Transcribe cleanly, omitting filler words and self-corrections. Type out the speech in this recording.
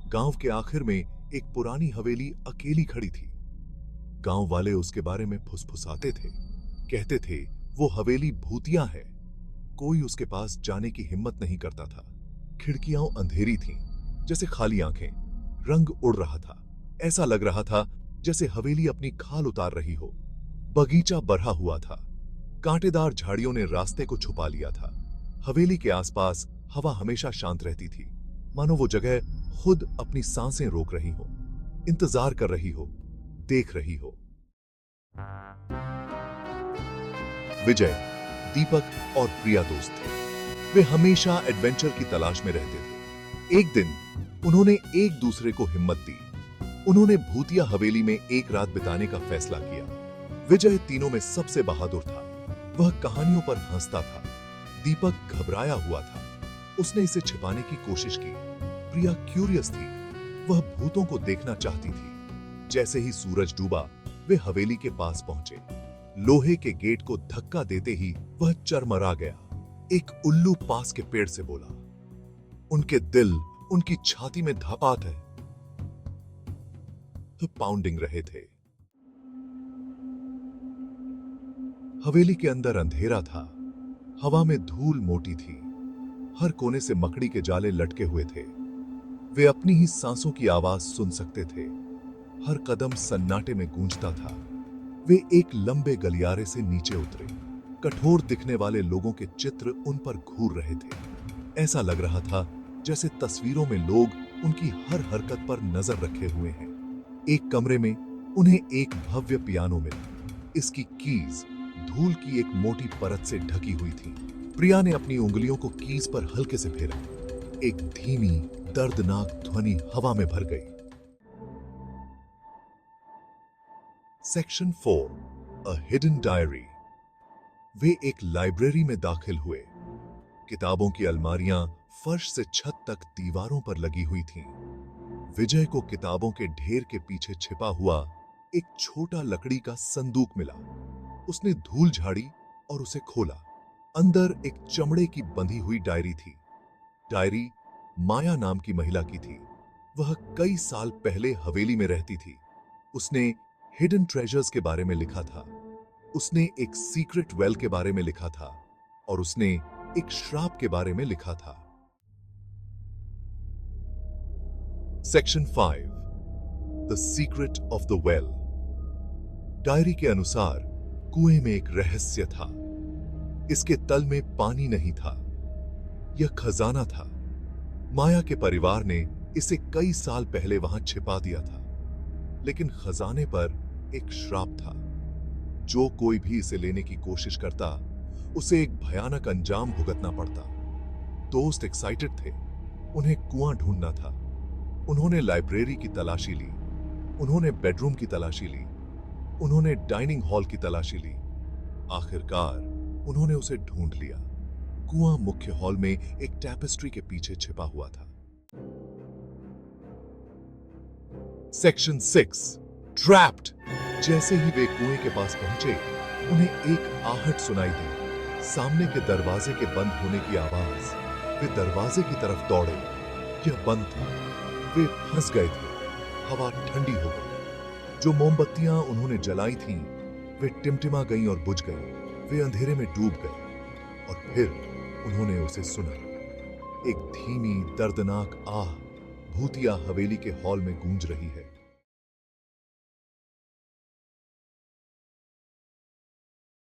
गांव के आखिर में एक पुरानी हवेली अकेली खड़ी थी। गांव वाले उसके बारे में फुसफुसाते थे, कहते थे वो हवेली भूतिया है। कोई उसके पास जाने की हिम्मत नहीं करता था। खिड़कियां अंधेरी थीं, जैसे खाली आंखें। रंग उड़ रहा था, ऐसा लग रहा था जैसे हवेली अपनी खाल उतार रही हो। बगीचा भरा हुआ था, कांटेदार झाड़ियों ने रास्ते को छुपा लिया था। हवेली के आसपास हवा हमेशा शांत रहती थी, मानो वो जगह खुद अपनी सांसें रोक रही हो, इंतजार कर रही हो, देख रही हो। विजय, दीपक और प्रिया दोस्त थे। वे हमेशा एडवेंचर की तलाश में रहते थे। एक दिन उन्होंने एक दूसरे को हिम्मत दी। उन्होंने भूतिया हवेली में एक रात बिताने का फैसला किया। विजय तीनों में सबसे बहादुर था। वह कहानियों पर हंसता था। दीपक घबराया हुआ था, उसने इसे छिपाने की कोशिश की। प्रिया क्यूरियस थी, वह भूतों को देखना चाहती थी। जैसे ही सूरज डूबा, वे हवेली के पास पहुंचे। लोहे के गेट को धक्का देते ही वह चरमरा गया। एक उल्लू पास के पेड़ से बोला। उनके दिल उनकी छाती में धपात है, पाउंडिंग रहे थे। हवेली के अंदर अंधेरा था, हवा में धूल मोटी थी, हर कोने से मकड़ी के जाले लटके हुए थे। वे अपनी ही सांसों की आवाज सुन सकते थे, हर कदम सन्नाटे में गूंजता था। वे एक लंबे गलियारे से नीचे उतरे। कठोर दिखने वाले लोगों के चित्र उन पर घूर रहे थे। ऐसा लग रहा था जैसे तस्वीरों में लोग उनकी हर हरकत पर नजर रखे हुए हैं। एक कमरे में उन्हें एक भव्य पियानो मिला। इसकी कीज धूल की एक मोटी परत से ढकी हुई थी। प्रिया ने अपनी उंगलियों को कीज पर हल्के से फेरा। एक धीमी, दर्दनाक ध्वनि हवा में भर गई। Section 4, a hidden diary. वे एक लाइब्रेरी में दाखिल हुए। किताबों की अलमारियां फर्श से छत तक दीवारों पर लगी हुई थीं। विजय को किताबों के ढेर के पीछे छिपा हुआ एक छोटा लकड़ी का संदूक मिला। उसने धूल झाड़ी और उसे खोला। अंदर एक चमड़े की बंधी हुई डायरी थी। डायरी माया नाम की महिला की थी। वह कई साल पहले हवेली में रहती थी। उसने हिडन ट्रेजर्स के बारे में लिखा था। उसने एक सीक्रेट वेल के बारे में लिखा था और उसने एक श्राप के बारे में लिखा था। Section 5, the secret of the well. Diary के अनुसार कुएं में एक रहस्य था। इसके तल में पानी नहीं था, यह खजाना था। माया के परिवार ने इसे कई साल पहले वहां छिपा दिया था, लेकिन खजाने पर एक श्राप था। जो कोई भी इसे लेने की कोशिश करता, उसे एक भयानक अंजाम भुगतना पड़ता। दोस्त एक्साइटेड थे, उन्हें कुआं ढूंढना था। उन्होंने लाइब्रेरी की तलाशी ली, उन्होंने बेडरूम की तलाशी ली, उन्होंने डाइनिंग हॉल की तलाशी ली। आखिरकार उन्होंने उसे ढूंढ लिया। कुआं मुख्य हॉल में एक टैपेस्ट्री के पीछे छिपा हुआ था। Section 6, trapped. जैसे ही वे कुएं के पास पहुंचे, उन्हें एक आहट सुनाई दी। सामने के दरवाजे के बंद होने की आवाज। वे दरवाजे की तरफ दौड़े। यह बंद था। वे फंस गए थे। हवा ठंडी हो गई। जो मोमबत्तियां उन्होंने जलाई थीं, वे टिमटिमा गईं और बुझ गईं। वे अंधेरे में डूब गए और फिर उन्होंने उसे सुना। एक धीमी, दर्दनाक आह भूतिया हवेली के हॉल में गूंज रही है।